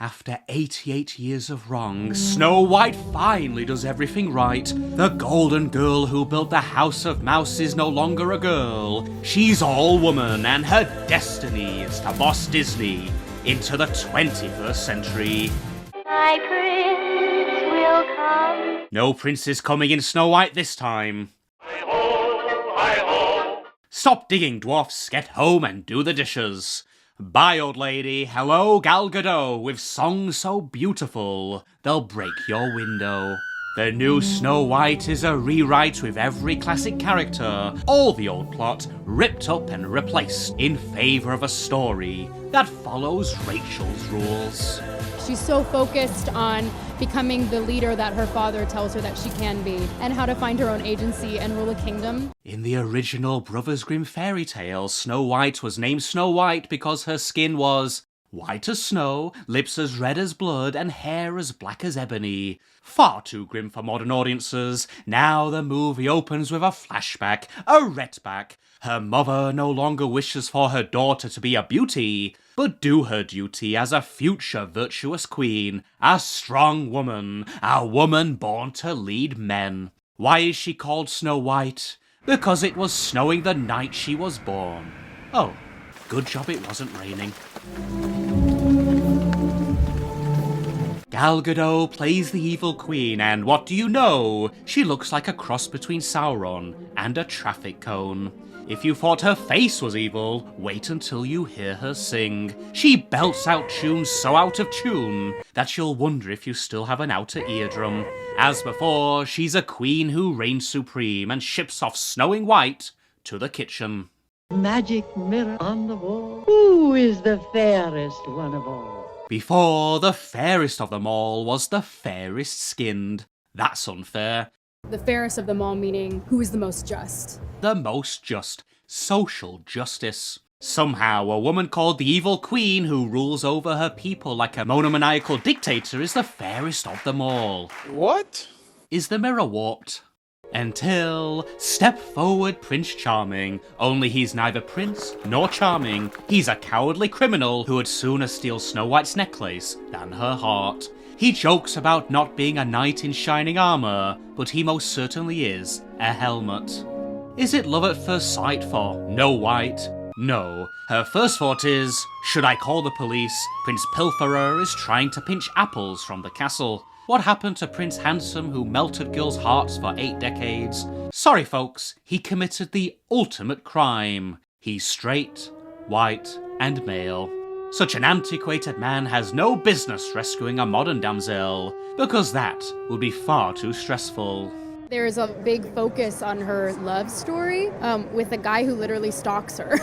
After 88 years of wrong, Snow White finally does everything right. The golden girl who built the House of Mouse is no longer a girl. She's all woman, and her destiny is to boss Disney into the 21st century. My prince will come. No prince is coming in Snow White this time. Hi-ho, hi-ho. Stop digging, dwarfs, get home and do the dishes. Bye, old lady. Hello, Gal Gadot, with songs so beautiful, they'll break your window. The new Snow White is a rewrite with every classic character, all the old plot ripped up and replaced in favour of a story that follows Rachel's rules. She's so focused on becoming the leader that her father tells her that she can be, and how to find her own agency and rule a kingdom. In the original Brothers Grimm fairy tale, Snow White was named Snow White because her skin was white as snow, lips as red as blood, and hair as black as ebony. Far too grim for modern audiences. Now the movie opens with a flashback, a retback. Her mother no longer wishes for her daughter to be a beauty, but do her duty as a future virtuous queen, a strong woman, a woman born to lead men. Why is she called Snow White? Because it was snowing the night she was born. Oh, good job it wasn't raining. Gal Gadot plays the evil queen, and what do you know? She looks like a cross between Sauron and a traffic cone. If you thought her face was evil, wait until you hear her sing. She belts out tunes so out of tune that you'll wonder if you still have an outer eardrum. As before, she's a queen who reigns supreme and ships off snowing white to the kitchen. Magic mirror on the wall, who is the fairest one of all? Before, the fairest of them all was the fairest skinned. That's unfair. The fairest of them all meaning who is the most just. The most just. Social justice. Somehow, a woman called the Evil Queen who rules over her people like a monomaniacal dictator is the fairest of them all. What? Is the mirror warped? Until step forward Prince Charming, only he's neither prince nor charming. He's a cowardly criminal who would sooner steal Snow White's necklace than her heart. He jokes about not being a knight in shining armour, but he most certainly is a helmet. Is it love at first sight for Snow White? No. Her first thought is, should I call the police? Prince Pilferer is trying to pinch apples from the castle. What happened to Prince Handsome who melted girls' hearts for 8 decades? Sorry folks, he committed the ultimate crime. He's straight, white, and male. Such an antiquated man has no business rescuing a modern damsel, because that would be far too stressful. There's a big focus on her love story with a guy who literally stalks her.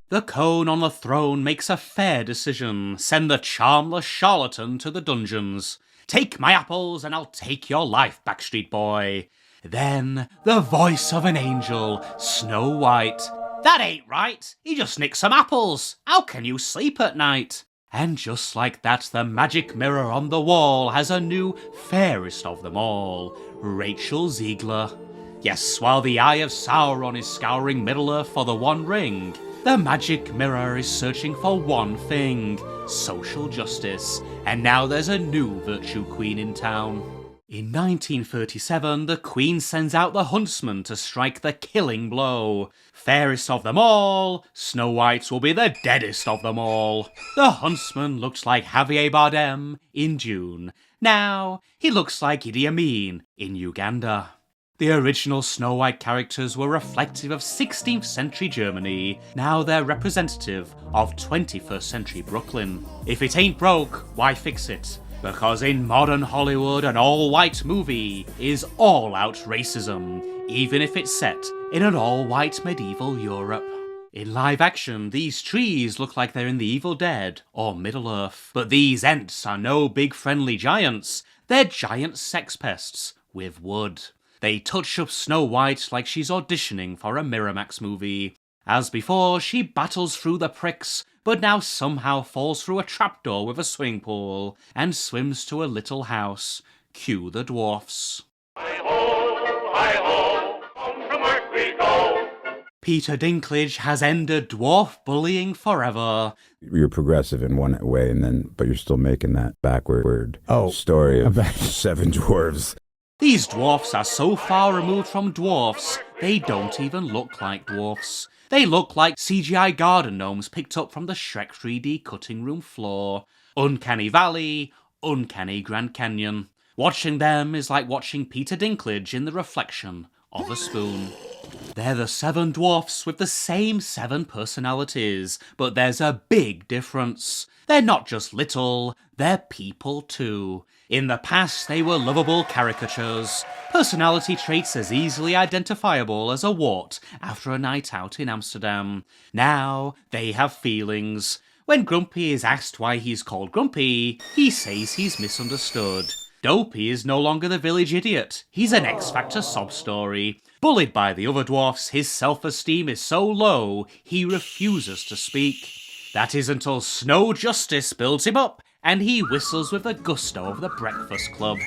The cone on the throne makes a fair decision. Send the charmless charlatan to the dungeons. Take my apples and I'll take your life, Backstreet Boy. Then, the voice of an angel, Snow White. That ain't right. He just nicked some apples. How can you sleep at night? And just like that, the magic mirror on the wall has a new fairest of them all, Rachel Zegler. Yes, while the Eye of Sauron is scouring Middle-earth for the One Ring, the magic mirror is searching for one thing, social justice. And now there's a new virtue queen in town. In 1937, the Queen sends out the huntsman to strike the killing blow. Fairest of them all, Snow White will be the deadest of them all. The huntsman looked like Javier Bardem in Dune. Now, he looks like Idi Amin in Uganda. The original Snow White characters were reflective of 16th century Germany. Now they're representative of 21st century Brooklyn. If it ain't broke, why fix it? Because in modern Hollywood, an all-white movie is all-out racism, even if it's set in an all-white medieval Europe. In live action, these trees look like they're in The Evil Dead or Middle-earth. But these Ents are no big friendly giants. They're giant sex pests with wood. They touch up Snow White like she's auditioning for a Miramax movie. As before, she battles through the pricks, but now somehow falls through a trapdoor with a swimming pool, and swims to a little house. Cue the dwarfs. Hi-ho, hi-ho, home from work we go. Peter Dinklage has ended dwarf bullying forever. You're progressive in one way, but you're still making that backward story of 7 dwarves. These dwarfs are so far removed from dwarfs, they don't even look like dwarfs. They look like CGI garden gnomes picked up from the Shrek 3D cutting room floor. Uncanny Valley, uncanny Grand Canyon. Watching them is like watching Peter Dinklage in the reflection of a spoon. They're the 7 dwarfs with the same 7 personalities, but there's a big difference. They're not just little, they're people too. In the past, they were lovable caricatures, personality traits as easily identifiable as a wart after a night out in Amsterdam. Now, they have feelings. When Grumpy is asked why he's called Grumpy, he says he's misunderstood. Dopey is no longer the village idiot. He's an X-Factor sob story. Bullied by the other dwarfs, his self-esteem is so low, he refuses to speak. That is until Snow Justice builds him up, and he whistles with the gusto of the Breakfast Club.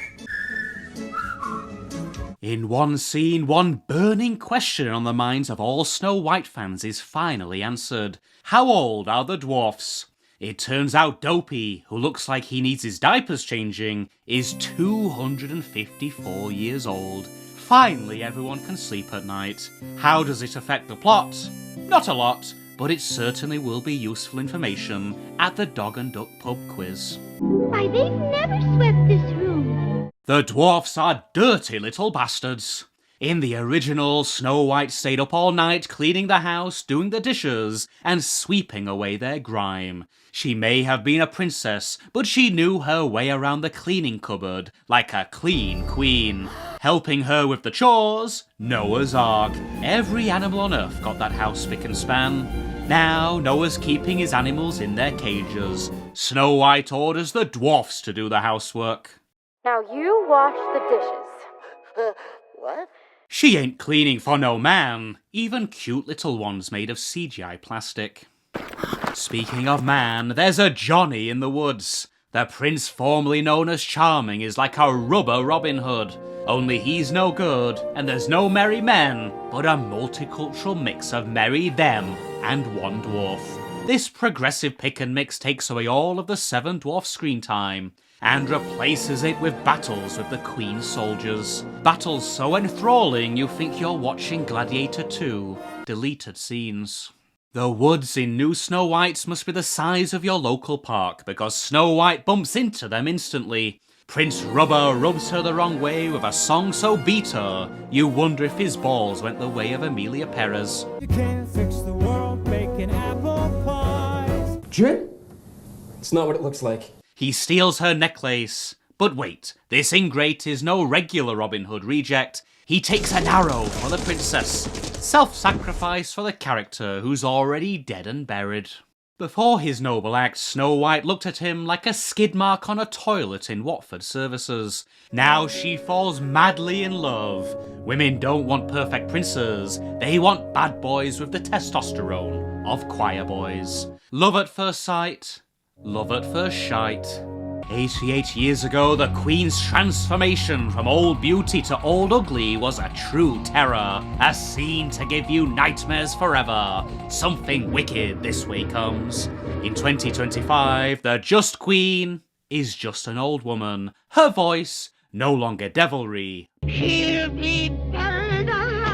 In one scene, one burning question on the minds of all Snow White fans is finally answered. How old are the dwarfs? It turns out Dopey, who looks like he needs his diapers changing, is 254 years old. Finally, everyone can sleep at night. How does it affect the plot? Not a lot, but it certainly will be useful information at the Dog and Duck Pub quiz. Why, they've never swept this room. The dwarfs are dirty little bastards. In the original, Snow White stayed up all night cleaning the house, doing the dishes, and sweeping away their grime. She may have been a princess, but she knew her way around the cleaning cupboard like a clean queen. Helping her with the chores, Noah's Ark. Every animal on Earth got that house spick and span. Now, Noah's keeping his animals in their cages. Snow White orders the dwarfs to do the housework. Now you wash the dishes. What? She ain't cleaning for no man, even cute little ones made of CGI plastic. Speaking of man, there's a Johnny in the woods. The prince formerly known as Charming is like a rubber Robin Hood. Only he's no good, and there's no merry men, but a multicultural mix of merry them and one dwarf. This progressive pick and mix takes away all of the 7 dwarf screen time, and replaces it with battles with the Queen's soldiers. Battles so enthralling you think you're watching Gladiator 2, deleted scenes. The woods in New Snow White must be the size of your local park, because Snow White bumps into them instantly. Prince Rubber rubs her the wrong way with a song so bitter, you wonder if his balls went the way of Amelia Perez. You can't fix the world making apple pies. Drip? It's not what it looks like. He steals her necklace. But wait, this ingrate is no regular Robin Hood reject. He takes an arrow for the princess. Self-sacrifice for the character who's already dead and buried. Before his noble act, Snow White looked at him like a skid mark on a toilet in Watford services. Now she falls madly in love. Women don't want perfect princes, they want bad boys with the testosterone of choir boys. Love at first sight, love at first shite. 88 years ago, the Queen's transformation from old beauty to old ugly was a true terror. A scene to give you nightmares forever. Something wicked this way comes. In 2025, the just Queen is just an old woman. Her voice, no longer devilry. He'll be buried alive.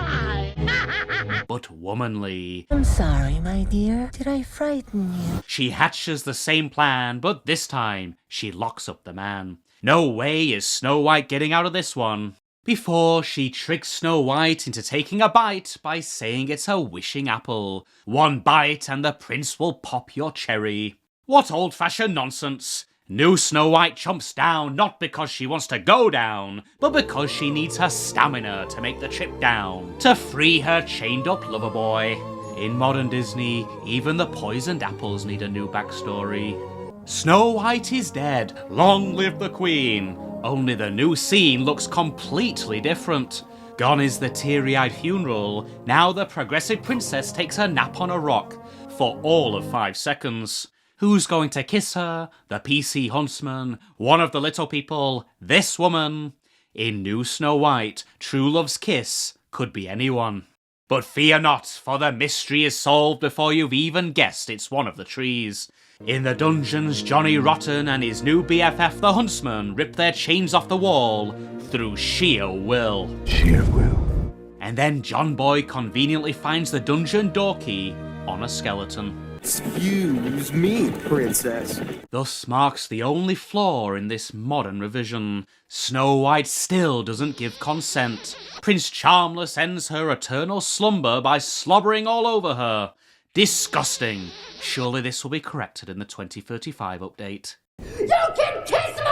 But womanly. I'm sorry, my dear. Did I frighten you? She hatches the same plan, but this time, she locks up the man. No way is Snow White getting out of this one. Before, she tricks Snow White into taking a bite by saying it's a wishing apple. One bite and the prince will pop your cherry. What old-fashioned nonsense. New Snow White chomps down not because she wants to go down, but because she needs her stamina to make the trip down, to free her chained-up lover boy. In modern Disney, even the poisoned apples need a new backstory. Snow White is dead, long live the Queen. Only the new scene looks completely different. Gone is the teary-eyed funeral, now the progressive princess takes a nap on a rock, for all of 5 seconds. Who's going to kiss her? The PC huntsman? One of the little people? This woman? In New Snow White, true love's kiss could be anyone. But fear not, for the mystery is solved before you've even guessed it's one of the trees. In the dungeons, Johnny Rotten and his new BFF the Huntsman rip their chains off the wall through sheer will. Sheer will. And then John Boy conveniently finds the dungeon door key on a skeleton. Excuse me, princess. Thus marks the only flaw in this modern revision. Snow White still doesn't give consent. Prince Charmless ends her eternal slumber by slobbering all over her. Disgusting. Surely this will be corrected in the 2035 update. You can kiss me!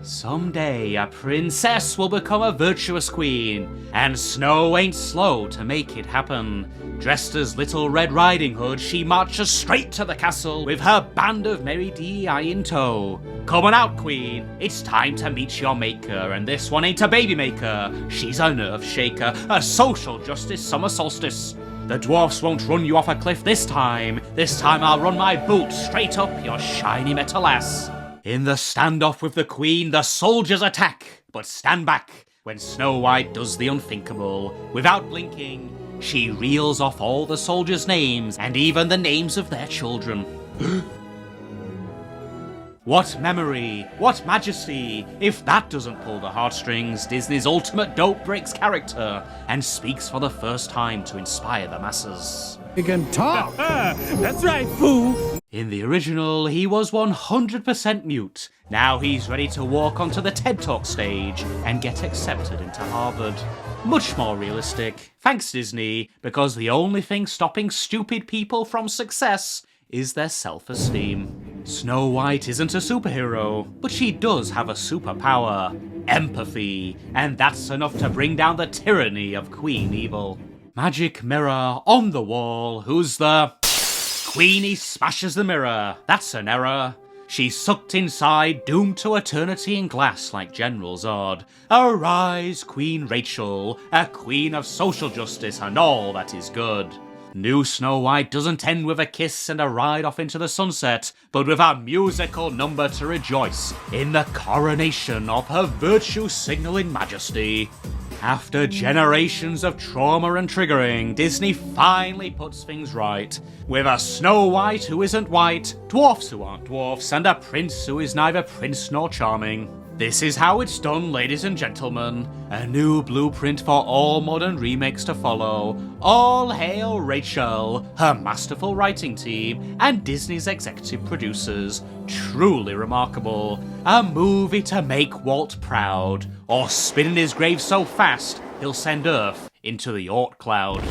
Someday a princess will become a virtuous queen, and Snow ain't slow to make it happen. Dressed as Little Red Riding Hood, she marches straight to the castle with her band of merry DI in tow. Come on out, queen, it's time to meet your maker, and this one ain't a baby maker, she's a nerve shaker, a social justice summer solstice. The dwarfs won't run you off a cliff this time I'll run my boot straight up your shiny metal ass. In the standoff with the queen, the soldiers attack, but stand back when Snow White does the unthinkable. Without blinking, she reels off all the soldiers' names, and even the names of their children. What memory, what majesty! If that doesn't pull the heartstrings, Disney's ultimate dope breaks character and speaks for the first time to inspire the masses. He can talk. That's right, fool. In the original, he was 100% mute. Now he's ready to walk onto the TED Talk stage and get accepted into Harvard. Much more realistic. Thanks, Disney, because the only thing stopping stupid people from success is their self-esteem. Snow White isn't a superhero, but she does have a superpower: empathy, and that's enough to bring down the tyranny of Queen Evil. Magic mirror on the wall, who's the... Queenie smashes the mirror, that's an error. She's sucked inside, doomed to eternity in glass like General Zod. Arise, Queen Rachel, a queen of social justice and all that is good. New Snow White doesn't end with a kiss and a ride off into the sunset, but with a musical number to rejoice in the coronation of her virtue-signalling majesty. After generations of trauma and triggering, Disney finally puts things right, with a Snow White who isn't white, dwarfs who aren't dwarfs, and a prince who is neither prince nor charming. This is how it's done, ladies and gentlemen. A new blueprint for all modern remakes to follow. All hail Rachel, her masterful writing team, and Disney's executive producers. Truly remarkable. A movie to make Walt proud, or spin in his grave so fast he'll send Earth into the Oort cloud.